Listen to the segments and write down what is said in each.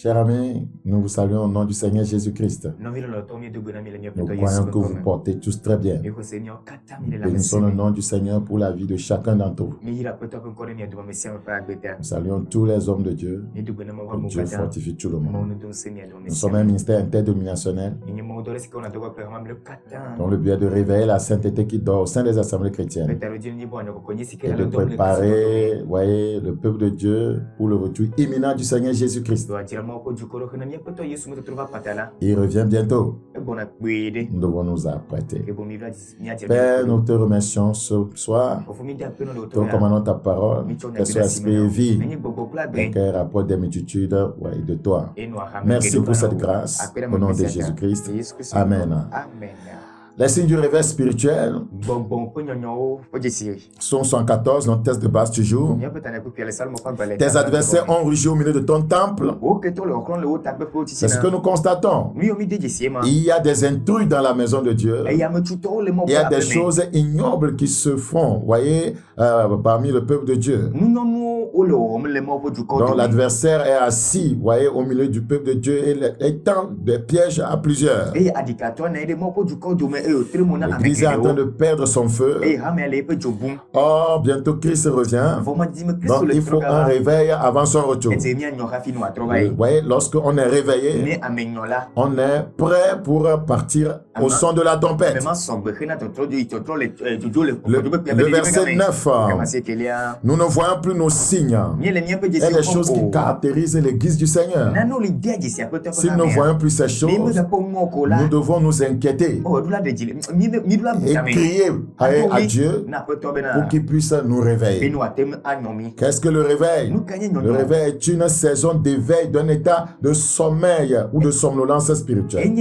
Chers amis, nous vous saluons au nom du Seigneur Jésus-Christ. Nous croyons que vous portez tous très bien. Bénissons le nom du Seigneur pour la vie de chacun d'entre vous. Nous saluons tous les hommes de Dieu. Que Dieu fortifie tout le monde. Nous sommes un ministère interdénominationnel dont le but est de réveiller la sainteté qui dort au sein des assemblées chrétiennes et de préparer, voyez, le peuple de Dieu pour le retour imminent du Seigneur Jésus-Christ. Il revient bientôt. Nous devons nous apprêter. Père, nous te remercions ce soir. Te recommandons ta parole, qu'elle soit esprit et vie, et qu'elle rapporte des multitudes de toi. Merci pour cette grâce, au nom de Jésus-Christ. Amen. Les signes du réveil spirituel, Psaume 114, notre texte de base toujours. Tes adversaires ont rugi au milieu de ton temple. C'est ce que nous constatons. Il y a des intrus dans la maison de Dieu. Il y a des choses ignobles qui se font, voyez, parmi le peuple de Dieu. Donc l'adversaire est assis, voyez, au milieu du peuple de Dieu et tend des pièges à plusieurs. L'Église est en train de perdre son feu. Oh, bientôt Christ revient. Donc il faut un réveil avant son retour. Vous voyez, lorsqu'on est réveillé, on est prêt pour partir au son de la trompette. Le verset 9, nous ne voyons plus nos signes. Il y a des choses qui caractérisent l'Église du Seigneur. Si nous ne voyons plus ces choses, nous devons nous inquiéter et crier à Dieu pour qu'il puisse nous réveiller. Qu'est-ce que le réveil? Le réveil est une saison d'éveil d'un état de sommeil ou de somnolence spirituelle.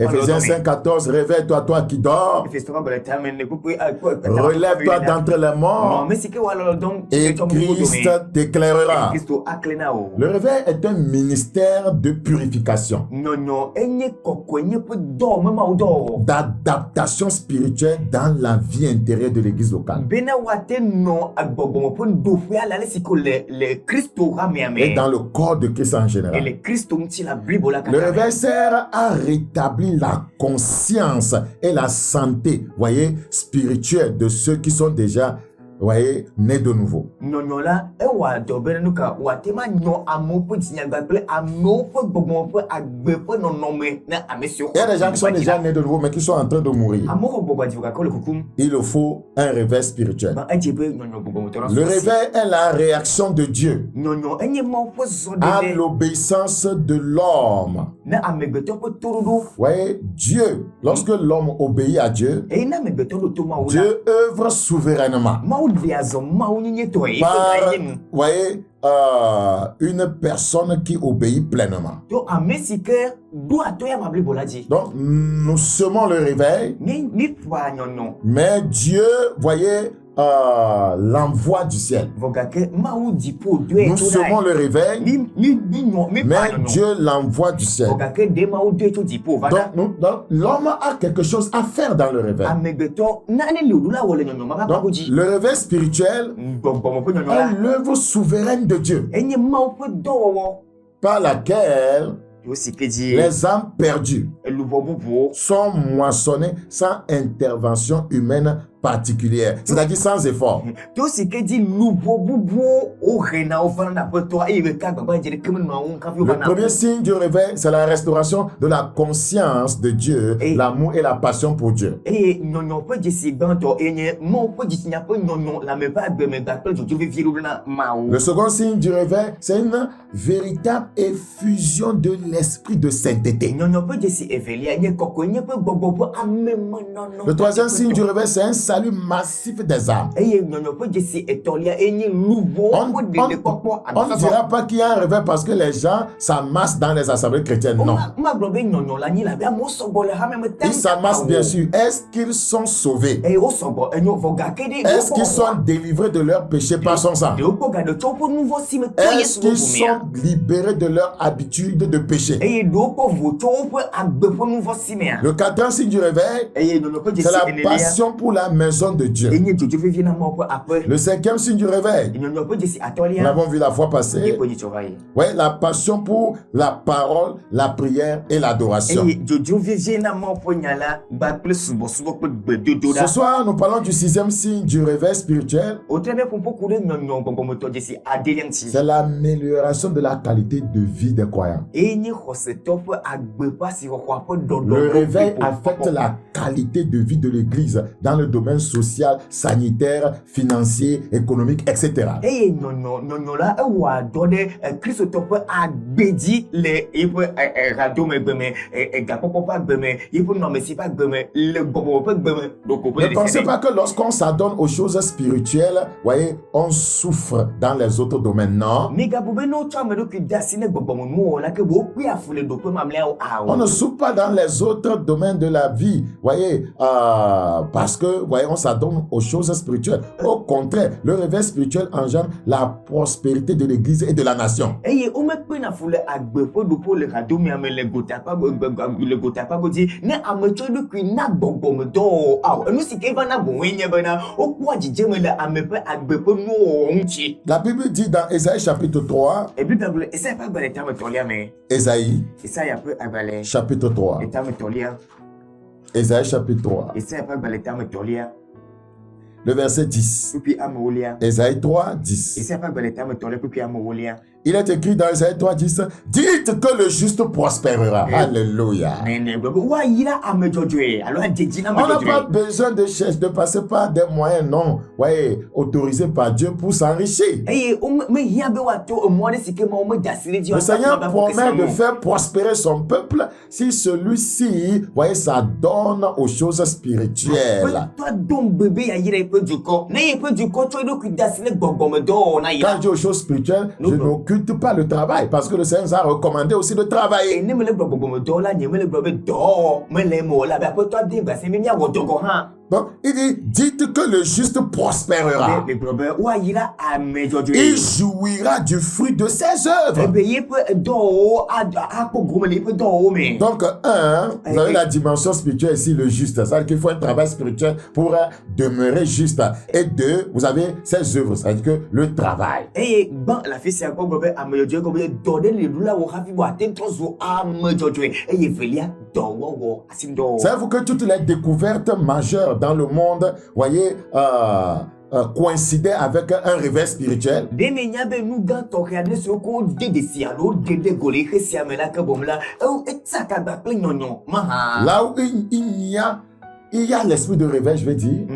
Ephésiens 5,14, réveille-toi, toi qui dors. Relève-toi d'entre les morts et Christ t'éclairera. Le réveil est un ministère de purification, d'adaptation spirituelle dans la vie intérieure de l'église locale et dans le corps de Christ en général. Le réveil sert à rétablir la conscience et la santé, voyez, spirituelle de ceux qui sont déjà, voyez, nés de nouveau. Il y a des gens qui sont déjà nés de nouveau mais qui sont en train de mourir. Il faut un réveil spirituel. Le réveil est la réaction de Dieu à l'obéissance de l'homme. Voyez, Dieu, lorsque l'homme obéit à Dieu, Dieu œuvre souverainement par, voyez, une personne qui obéit pleinement. Donc, nous semons le réveil, mais Dieu, voyez, l'envoi du ciel. Nous semons le réveil, mais Dieu l'envoie du ciel. Donc l'homme a quelque chose à faire dans le réveil. Donc, le réveil spirituel est l'œuvre souveraine de Dieu par laquelle les âmes perdues sont moissonnées sans intervention humaine particulière, c'est-à-dire sans effort. Le premier signe du réveil, c'est la restauration de la conscience de Dieu, l'amour et la passion pour Dieu. Le second signe du réveil, c'est une véritable effusion de l'esprit de sainteté. Le troisième signe du réveil, c'est un salut massif des âmes. On ne dira pas qu'il y a un réveil parce que les gens s'amassent dans les assemblées chrétiennes. Non. Ils s'amassent bien sûr. Est-ce qu'ils sont sauvés? Est-ce qu'ils sont délivrés de leurs péchés par son sang? Est-ce qu'ils sont libérés de leur habitude de péché? Le quatrième signe du réveil, c'est la passion pour la maison de Dieu. Le 5e signe du réveil. Nous l'avons vu la fois passée. Oui, la passion pour la parole, la prière et l'adoration. Ce soir, nous parlons du 6e signe du réveil spirituel. C'est l'amélioration de la qualité de vie des croyants. Le réveil affecte la qualité de vie de l'Église dans le domaine social, sanitaire, financier, économique, etc. Ne pensez pas que lorsqu'on s'adonne aux choses spirituelles, voyez, on souffre dans les autres domaines, non? On ne souffre pas dans les autres domaines de la vie, voyez, parce que, voyez, on s'adonne aux choses spirituelles. Au contraire, le réveil spirituel engendre la prospérité de l'Église et de la nation. La Bible dit dans Ésaïe chapitre 3, Ésaïe chapitre 3, Ésaïe chapitre 3, le verset 10. Ésaïe 3, 10. Il est écrit dans Ésaïe 3, 10, dites que le juste prospérera. Alléluia. On n'a pas besoin de passer par des moyens non autorisés par Dieu pour s'enrichir. Le Seigneur promet de faire prospérer son peuple si celui-ci s'adonne aux choses spirituelles. Quand je dis aux choses spirituelles, je n'occupe pas le travail parce que le Seigneur nous a recommandé aussi de travailler. Donc, il dit, dites que le juste prospérera. Il jouira du fruit de ses œuvres. Donc, vous avez la dimension spirituelle ici, le juste. C'est-à-dire qu'il faut un travail spirituel pour demeurer juste. Et 2, vous avez ses œuvres, c'est-à-dire que le travail. Savez-vous que toutes les découvertes majeures dans le monde, voyez, coïncidaient avec un réveil spirituel? Là où il y a l'esprit de réveil, je vais dire,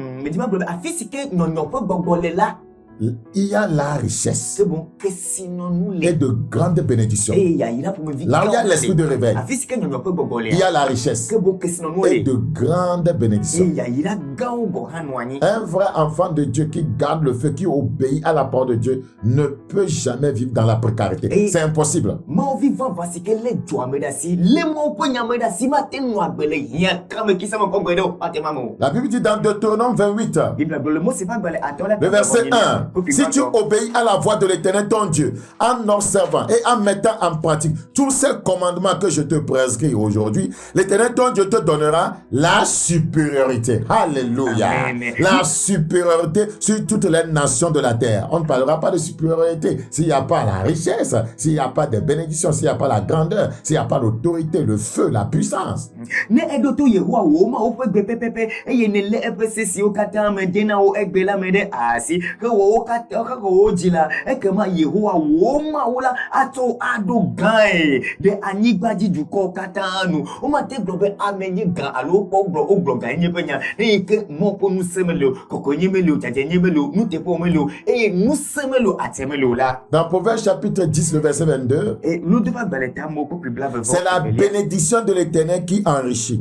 il y a la richesse et de grandes bénédictions. Là où il y a l'esprit de réveil, il y a la richesse et de grandes bénédictions. Un vrai enfant de Dieu qui garde le feu, qui obéit à la parole de Dieu, ne peut jamais vivre dans la précarité. C'est impossible. La Bible dit dans Deutéronome 28, le verset 1, si tu obéis à la voix de l'Éternel ton Dieu, en observant et en mettant en pratique tous ces commandements que je te prescris aujourd'hui, l'Éternel ton Dieu te donnera la supériorité. Alléluia. Amen. La supériorité sur toutes les nations de la terre. On ne parlera pas de supériorité s'il n'y a pas la richesse, s'il n'y a pas de bénédiction, s'il n'y a pas la grandeur, s'il n'y a pas l'autorité, le feu, la puissance. Dans Proverbes chapitre 10, le verset 22, c'est la bénédiction de l'Éternel qui enrichit.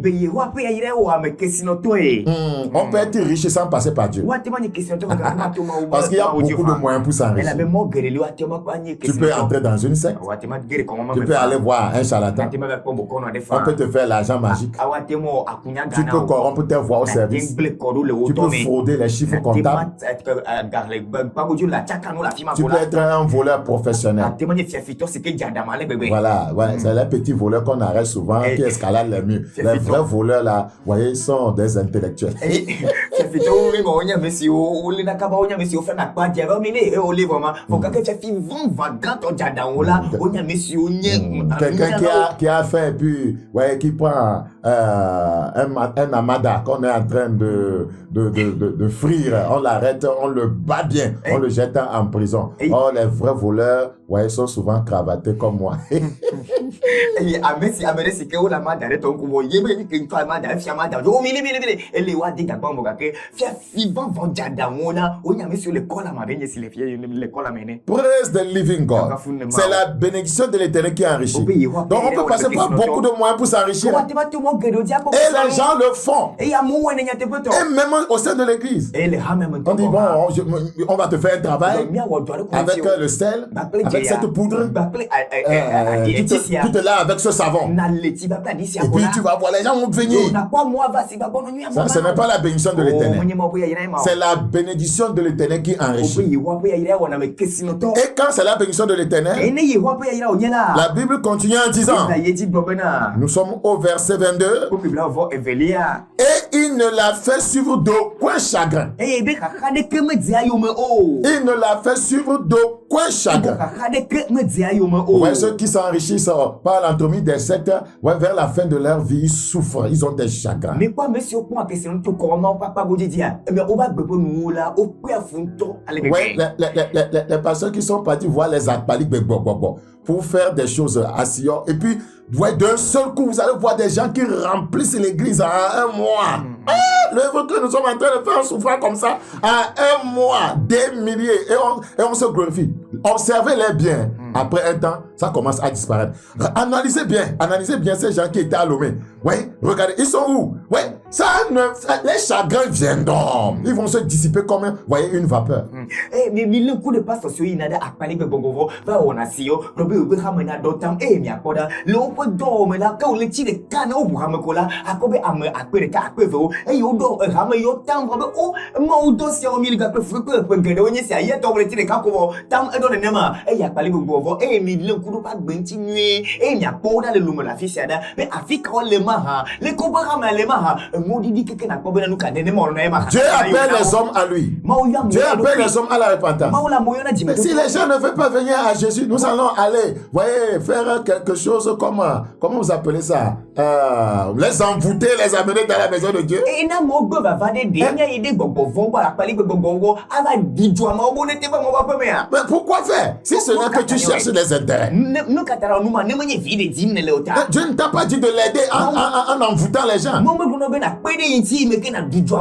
On peut être riche sans passer par Dieu. Parce qu'il y a as beaucoup de moyens pour s'enrichir. Tu peux entrer dans une secte. Tu peux aller voir un charlatan. On peut te faire l'argent magique. Tu peux corrompre tes voix au service. Tu peux frauder les chiffres comptables. Tu peux être un voleur professionnel. Voilà, ouais, c'est les petits voleurs qu'on arrête souvent, qui escaladent les murs. Les vrais voleurs là, vous voyez, ils sont des intellectuels. Quelqu'un qui a fait, puis, ouais, qui prend un amada qu'on est en train de frire, on l'arrête, on le bat bien, on le jette en prison. Oh, les vrais voleurs, ouais, ils sont souvent cravatés comme moi. Praise the living God. C'est la bénédiction de l'Éternel qui enrichit. Donc on peut passer par beaucoup de moyens pour s'enrichir. Et les gens le font. Et même au sein de l'église. On dit bon, on va te faire un travail avec le sel, avec cette poudre. Tu te laves avec ce savon. Et puis tu vas voir, les gens vont venir. Ça, ce n'est pas la bénédiction de l'Éternel. C'est la bénédiction de l'Éternel qui enrichit. Et quand c'est la bénédiction de l'Éternel, la Bible continue en disant, nous sommes au verset 22, et il ne l'a fait suivre d'aucun chagrin. Il ne l'a fait suivre d'aucun chagrin. Ouais, ceux qui s'enrichissent par l'entremise des sectes, ouais, vers la fin de leur vie, ils souffrent, ils ont des chagrins. Ouais, les personnes qui sont partis voir les Akbalik pour faire des choses à Sion, et puis ouais, d'un seul coup, vous allez voir des gens qui remplissent l'église en un mois. L'œuvre que nous sommes en train de faire souffrir comme ça, en un mois, des milliers, et on se glorifie. Observez-les bien. Après un temps, ça commence à disparaître. Analysez bien ces gens qui étaient à Lomé. Ouais, regardez, ils sont où? Ouais, les chagrins viendront. Ils vont se dissiper comme, voyez, une vapeur. Mais le coup de passe sur une à Akbalik va on a si yo, Robert Hamana Dotam, mi apoda, l'open dome la Kauliti de Cano Hamakola, Akobe Ame Akbereka Aquevo, et you do a hammer your town, oh, Modos your milga prefer when Gadonia say, yet over the Kakovo, Tam Adonema, Akbalik mi le coup de pas bentinue, mi apoda le Lumala Fisiada, mais Afik all le Maha, le Kobahama le Maha, Moudi Dikena Kobenanuka, de Mornema. Dieu appelle les hommes à lui. Dieu appelle les hommes à la repentance. Si les gens ne veulent pas venir à Jésus, nous allons aller, voyez, faire quelque chose comme, comment vous appelez ça? Les envoûter, les amener dans la maison de Dieu. Mais pourquoi faire? Si ce n'est que tu cherches des intérêts. Dieu ne t'a pas dit de l'aider en envoûtant les gens.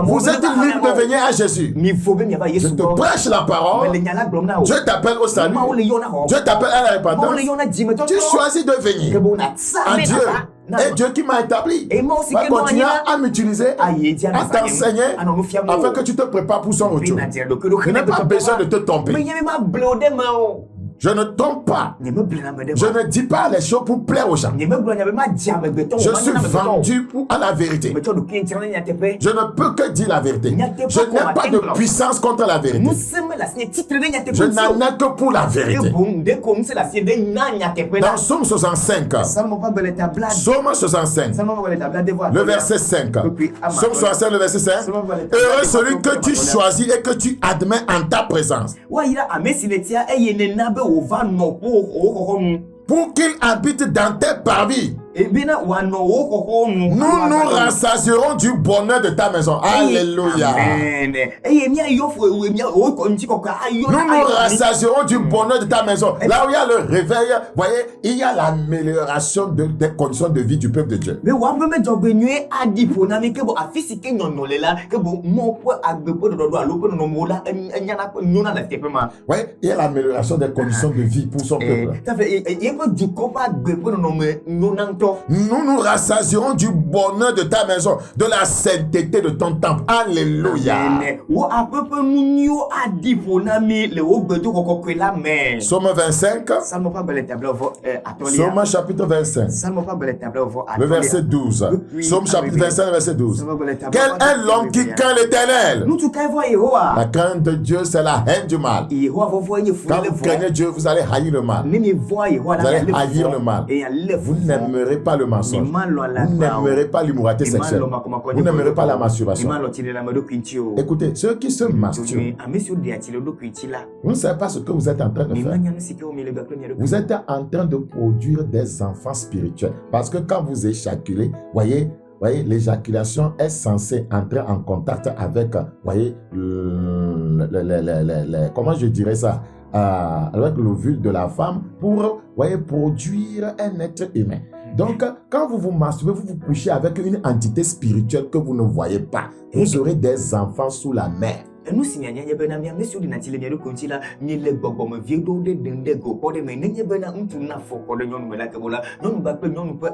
Vous êtes libre de venir à Jésus. Je te prêche la parole. Dieu t'appelle au salut. Dieu t'appelle à la repentance. Tu choisis de venir en Dieu. Et Dieu qui m'a établi va continuer à m'utiliser, à t'enseigner, afin que tu te prépares pour son retour. Je n'ai pas besoin de te tromper. Je ne tombe pas. Je ne dis pas les choses pour plaire aux gens. Je suis vendu à la vérité. Je ne peux que dire la vérité. Je n'ai pas de puissance contre la vérité. Je n'en ai que pour la vérité. Dans Psaume 65, le verset 5. Psaume 65, le verset 5. Heureux celui que tu choisis et que tu admets en ta présence, pour qu'il habite dans tes parvis. Nous nous rassasierons du bonheur de ta maison. Alléluia. Nous nous rassasierons du bonheur de ta maison. Là où il y a le réveil, voyez, il y a l'amélioration des conditions de vie du peuple de Dieu. Oui, il y a l'amélioration des conditions de vie pour son peuple. Nous nous rassasierons du bonheur de ta maison, de la sainteté de ton temple. Alléluia. Psaume 25. Psaume chapitre 25. Le verset 12. Psaume chapitre 25, verset 12. Quel est l'homme qui craint l'Éternel? La crainte de Dieu, c'est la haine du mal. Quand vous craignez Dieu, vous allez haïr le mal. Vous allez haïr le mal. Vous n'aimerez pas le mensonge. Vous n'aimerez pas l'immoralité sexuelle. Vous n'aimerez pas la masturbation. Écoutez, ceux qui se masturbent, vous ne savez pas ce que vous êtes en train de faire. Vous êtes en train de produire des enfants spirituels. Parce que quand vous éjaculez, voyez, l'éjaculation est censée entrer en contact avec, comment je dirais ça, avec l'ovule de la femme pour, produire un être humain. Donc, quand vous vous masturbez, vous vous couchez avec une entité spirituelle que vous ne voyez pas. Vous aurez des enfants sous la mer. Nous signalons que nous avons mis sur le natif le continent, ni le bobom vieux de dendego, pour les menées bena un tourna fort pour le non la cabola, non bapé non peut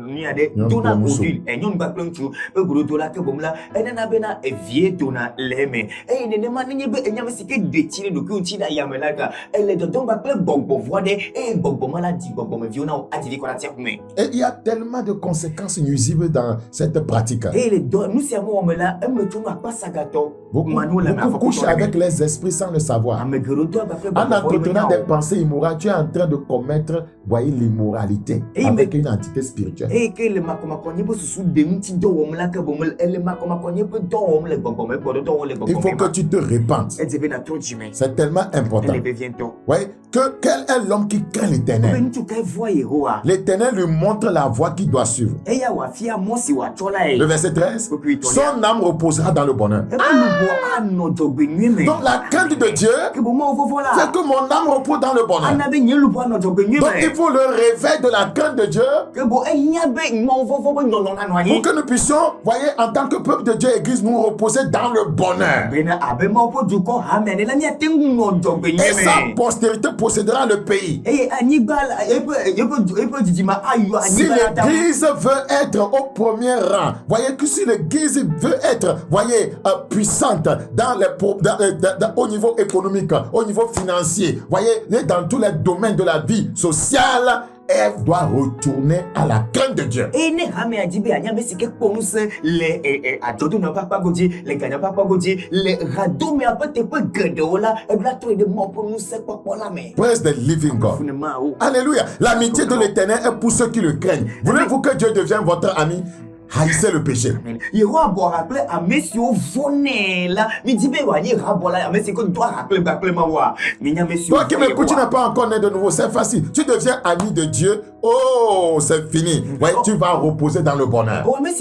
ni à des dona mobile, et non bapé tu, peu gros la cabomla, et n'abena et vieux dona l'aimé, et ne demandez pas et n'amasqué des tirs de continent yamelaka, et les dons bapé bobo voide, et bobo maladie, bobo vieux non, a dit qu'on a terminé. Et il y a tellement de conséquences nuisibles dans cette pratique. Et les dons, nous servons là, un me tourne pas sagato, Beaucoup couchent avec les esprits sans le savoir. En entretenant des pensées immorales, tu es en train de commettre, l'immoralité avec une entité spirituelle. Il faut que tu te répandes. C'est tellement important. Quel est l'homme qui craint l'Éternel? L'Éternel lui montre la voie qu'il doit suivre. Le verset 13. Son âme reposera dans le bonheur. Donc la crainte de Dieu, c'est que mon âme repose dans le bonheur. Donc il faut le réveil de la crainte de Dieu pour que nous puissions, en tant que peuple de Dieu, Église, nous reposer dans le bonheur. Et sa postérité possédera le pays. Si l'Église veut être au premier rang, voyez que si l'Église veut être, puissante au niveau économique, au niveau financier, dans tous les domaines de la vie sociale, elle doit retourner à la crainte de Dieu. Praise the living God. Alléluia. L'amitié de l'Éternel est pour ceux qui le craignent. Voulez-vous que Dieu devienne votre ami? Haïssez le péché. Toi qui m'écoutes, tu n'es pas encore né de nouveau, c'est facile. Tu deviens ami de Dieu. Oh, c'est fini. Tu vas reposer dans le bonheur. Être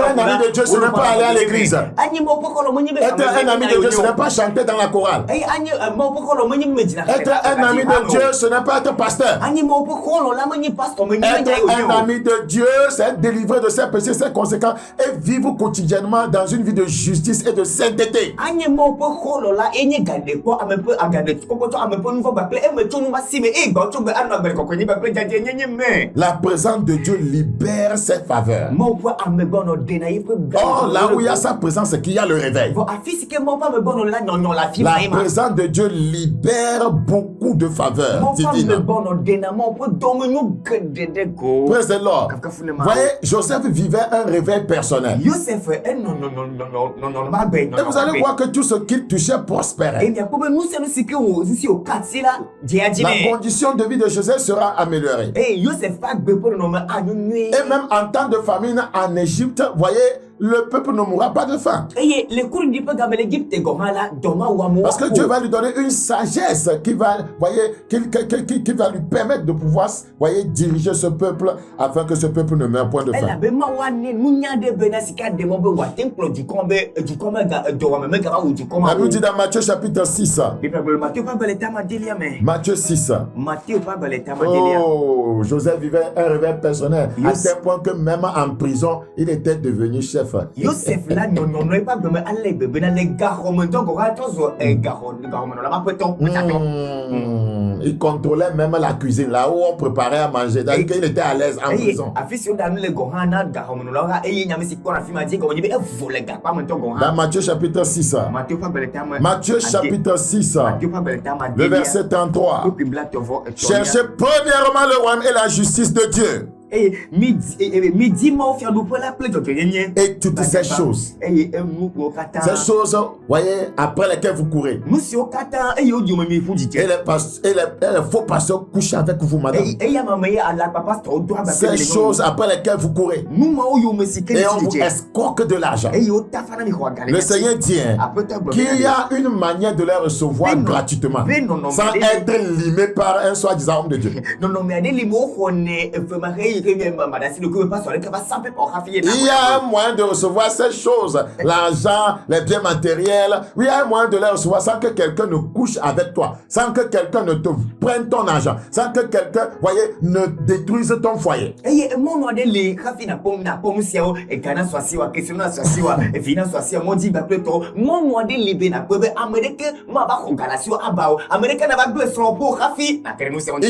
un ami de Dieu, ce n'est pas aller à l'église. Être un ami de Dieu, ce n'est pas chanter dans la chorale. Être un ami de Dieu, ce n'est pas être pasteur. Être un ami de Dieu, c'est être délivré de ses péchés, ses conséquences et vivre quotidiennement dans une vie de justice et de sainteté. La présence de Dieu libère ses faveurs. Or, là où il y a sa présence, c'est qu'il y a le réveil. La présence de Dieu libère beaucoup de faveurs divines. Praise the Lord. Voyez, Joseph vivait un réveil personnel. Et vous allez voir que tout ce qu'il touchait prospérait. La condition de vie de Joseph sera améliorée. Et même en temps de famine en Égypte, voyez, le peuple ne mourra pas de faim. Parce que Dieu va lui donner une sagesse qui va, qui va lui permettre de pouvoir, diriger ce peuple afin que ce peuple ne meure point de faim. La Bible dit dans Matthieu chapitre 6. Matthieu 6. Oh, Joseph vivait un réveil personnel à tel point que même en prison, il était devenu chef Joseph. Joseph là non pas me aller bébé dans les garons donc on attend garons là ma peton. Il contrôlait même la cuisine là où on préparait à manger. Donc il était à l'aise en prison. Dans Matthieu chapitre 6. Matthieu chapitre 6. Le verset 33. Cherchez premièrement le royaume et la justice de Dieu. Et toutes ces choses, voyez, après lesquelles vous courez. Et les faux pasteurs couchent avec vous, madame. Ces choses après lesquelles vous courez. Et on vous escroque de l'argent. Le Seigneur dit qu'il y a une manière de les recevoir gratuitement, sans être limé par un soi-disant homme de Dieu. Il y a un moyen de recevoir ces choses, l'argent, les biens matériels. Il y a un moyen de les recevoir sans que quelqu'un ne couche avec toi, sans que quelqu'un ne te prenne ton argent, sans que quelqu'un, voyez, ne détruise ton foyer. Il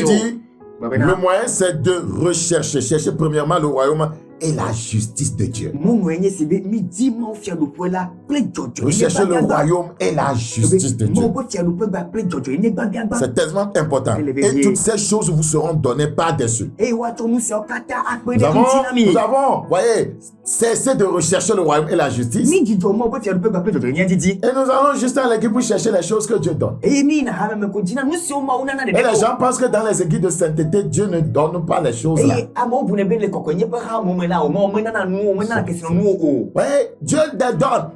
dit, le moyen c'est de chercher premièrement le royaume et la justice de Dieu. Rechercher le royaume et la justice de Dieu. C'est tellement important. Et toutes ces choses vous seront données par-dessus. Nous avons, voyez, cessé de rechercher le royaume et la justice. Et nous allons juste à l'église pour chercher les choses que Dieu donne. Et les gens pensent que dans les églises de sainteté, Dieu ne donne pas les choses là. Oui, Dieu les donne.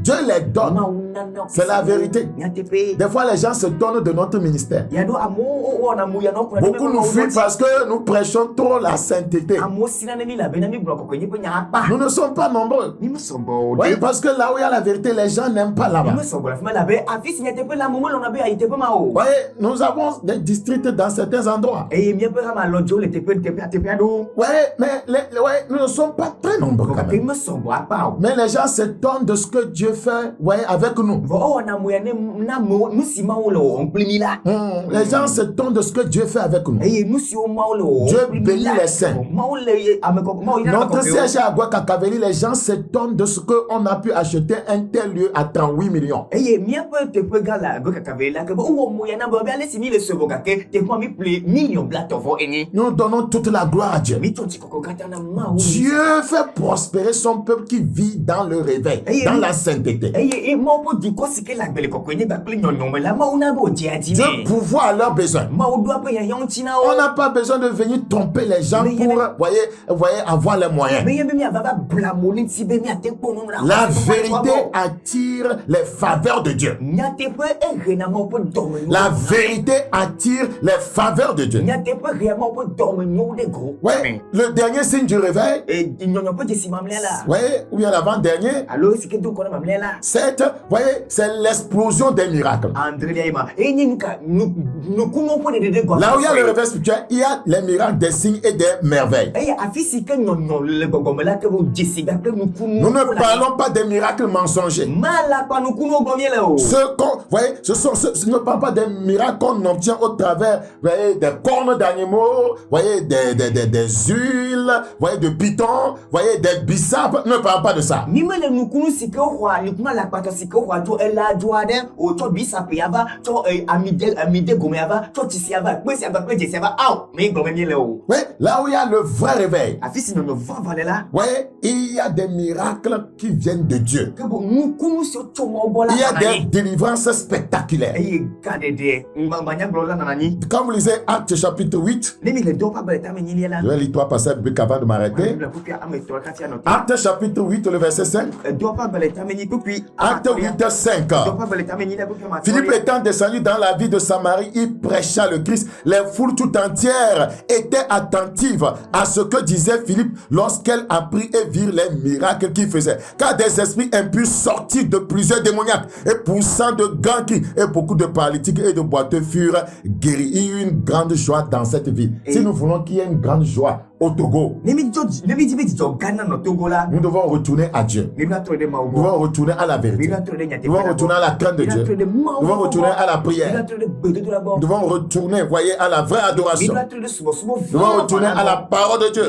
Dieu les donne. C'est la vérité. Des fois, les gens se donnent de notre ministère. Beaucoup nous fuient parce que nous prêchons trop la sainteté. Nous ne sommes pas nombreux. Oui, parce que là où il y a la vérité, les gens n'aiment pas là-bas. Oui, nous avons des districts dans certains endroits. Oui, mais nous ne sommes pas très nombreux quand même. Mais les gens se donnent de ce que Dieu fait avec nous. Les gens se donnent de ce que Dieu fait avec nous. Dieu bénit les saints. Notre siège à Guacacaveli, les gens se donnent de ce qu'on a pu acheter un tel lieu à 38 millions. Nous donnons toute la gloire à Dieu. Dieu fait prospérer son peuple qui vit dans le réveil, dans la sainteté. Dieu pourvoit à leurs besoins. On n'a pas besoin de venir tromper les gens pour avoir les moyens. La vérité attire les faveurs de Dieu. La vérité attire les faveurs de Dieu. Ouais, le dernier signe du réveil, ou bien l'avant-dernier, c'est l'explosion des miracles. Là où il y a le réveil spirituel, il y a les miracles, des signes et des merveilles. Nous ne parlons pas des miracles mensongers. Ne parlons pas des miracles qu'on obtient au travers des cornes d'animaux, des huiles, de pitons, des bissapes. Ne parlons pas de ça. Oui, là où il y a le vrai réveil, il y a des miracles qui viennent de Dieu. Il y a des délivrances spectaculaires. Quand vous lisez Actes chapitre 8, je vais lire trois passages bibliques avant de m'arrêter. Actes chapitre 8, le verset 5. Actes 8, 5. Philippe étant descendu dans la ville de Samarie, il prêcha le Christ. Les foules tout entières étaient attentives à ce que disait Philippe lorsqu'elle apprit et virent les miracles qu'il faisait. Car des esprits impurs sortirent de plusieurs démoniaques et poussant de grands cris, et beaucoup de paralytiques et de boiteux furent guéris. Il y eut une grande joie dans cette ville. Si nous voulons qu'il y ait une grande joie au Togo, nous devons retourner à Dieu. Nous devons retourner à la vérité. Nous devons retourner à la crainte de Dieu. Nous devons retourner à la prière. Nous devons retourner, voyez, à la vraie adoration. Nous devons retourner à la parole de Dieu.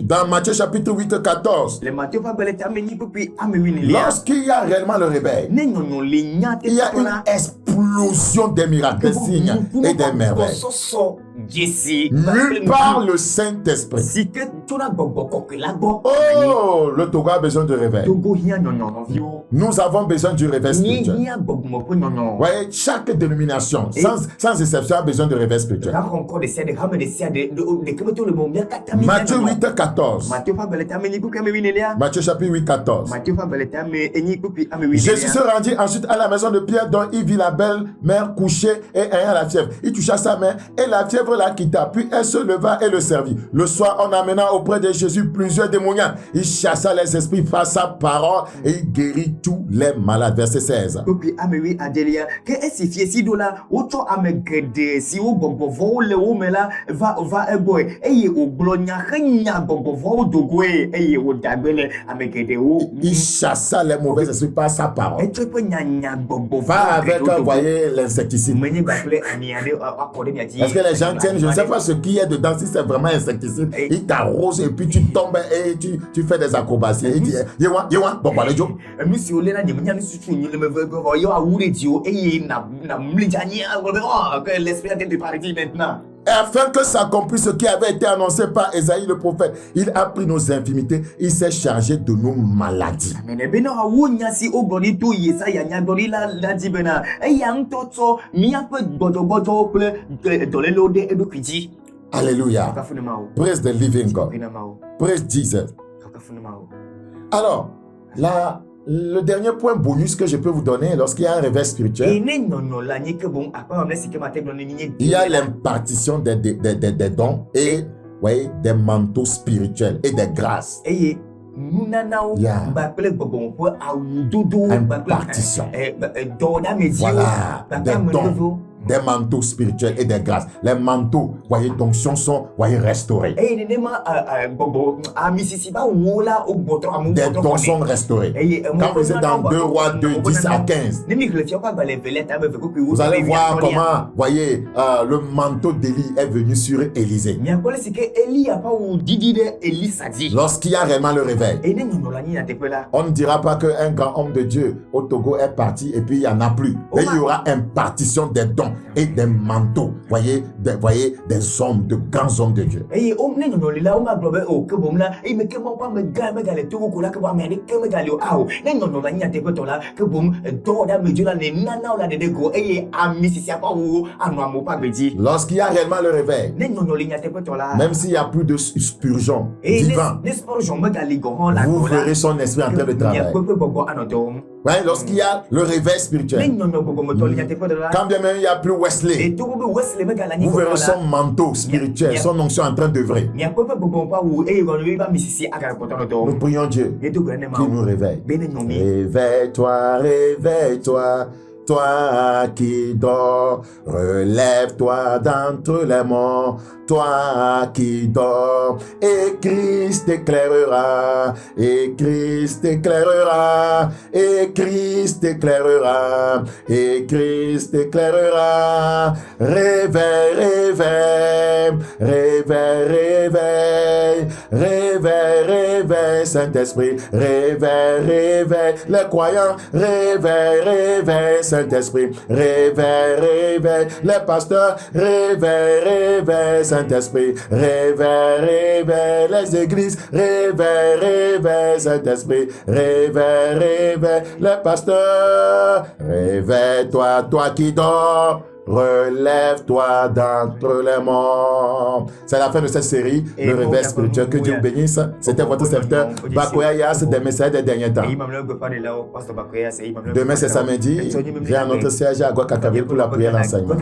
Dans Matthieu chapitre 8, 14, lorsqu'il y a réellement le réveil, il y a une explosion des miracles, des signes et des merveilles. Nulle part le Saint-Esprit. Oh, le Togo a besoin de réveil. Nous avons besoin du réveil spirituel. Voyez, chaque dénomination, sans exception, a besoin de réveil spirituel. Matthieu 8, 14. Matthieu chapitre 8, 14. Jésus se rendit ensuite à la maison de Pierre, dont il vit la belle-mère couchée et ayant la fièvre. Il toucha sa main et la fièvre la quitta. Puis elle se leva et le servit. Le soir, on amena auprès de Jésus plusieurs démoniaques. Il chassa les esprits par sa parole et il guérit tous les malades. Verset 16. Il chassa les mauvais esprits par sa parole. Pas avec, vous voyez, l'insecticide. Parce que les gens tiennent, je ne sais pas ce qu'il y a dedans, si c'est vraiment insecticide. Il t'arrose et puis tu tombes et tu fais des acrobaties. Il dit, bon, bah, les gens. Afin que s'accomplisse ce qui avait été annoncé par Esaïe le prophète, il a pris nos infirmités, il s'est chargé de nos maladies. Alléluia. Praise the living God. Praise Jesus. Alors, le dernier point bonus que je peux vous donner lorsqu'il y a un réveil spirituel, il y a l'impartition des dons et des manteaux spirituels et des grâces. Impartition. Voilà, des dons, des manteaux spirituels et des grâces. Les manteaux, voyez, d'onction sont, restaurés. Des dons sont restaurés. Quand vous êtes dans 2 Rois 2, 10 à 15, vous allez voir comment, voyez, le manteau d'Élie est venu sur Élisée. Lorsqu'il y a réellement le réveil, on ne dira pas qu'un grand homme de Dieu au Togo est parti et puis il n'y en a plus. Mais il y aura impartition des dons et des manteaux, voyez, des hommes, de grands hommes de Dieu. Lorsqu'il y a réellement le réveil, même s'il n'y a plus de spurgeon divin, vous verrez son esprit en train de travailler. Lorsqu'il y a le réveil spirituel, quand bien même il n'y a plus Wesley, vous verrez son manteau spirituel, son onction en train d'œuvrer. Nous prions Dieu qui nous réveille. Réveille-toi, réveille-toi, toi qui dors, relève-toi d'entre les morts, toi qui dors, et Christ t'éclairera, et Christ t'éclairera, et Christ t'éclairera, et Christ t'éclairera. Réveille, réveille, réveille, réveille, réveille, réveille, Saint-Esprit, réveille, réveille, les croyants, réveille, réveille, Saint-Esprit, réveille, réveille, les pasteurs, réveille, réveille, Saint-Esprit, réveille, réveille, les églises, réveille, réveille, Saint-Esprit, réveille, réveille, les pasteurs, réveille-toi, toi qui dors. Relève-toi d'entre les morts. C'est la fin de cette série, le réveil spirituel. Que Dieu vous bénisse. C'était votre serviteur Bakoya Yas des messages des derniers temps. Demain c'est samedi. Viens à notre siège à Guacacaville pour la prière d'enseignement.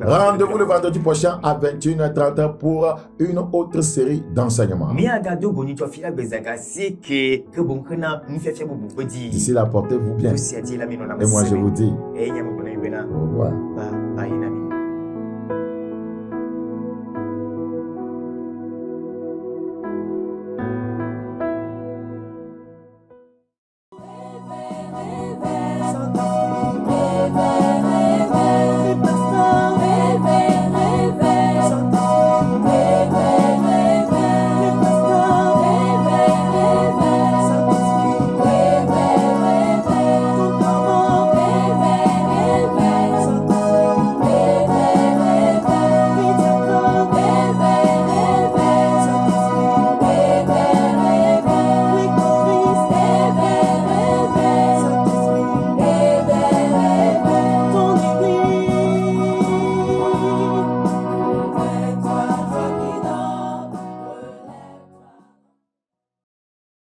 Rendez-vous le vendredi prochain à 21h30 pour une autre série d'enseignement. D'ici là, portez-vous bien. Et moi je vous dis au revoir.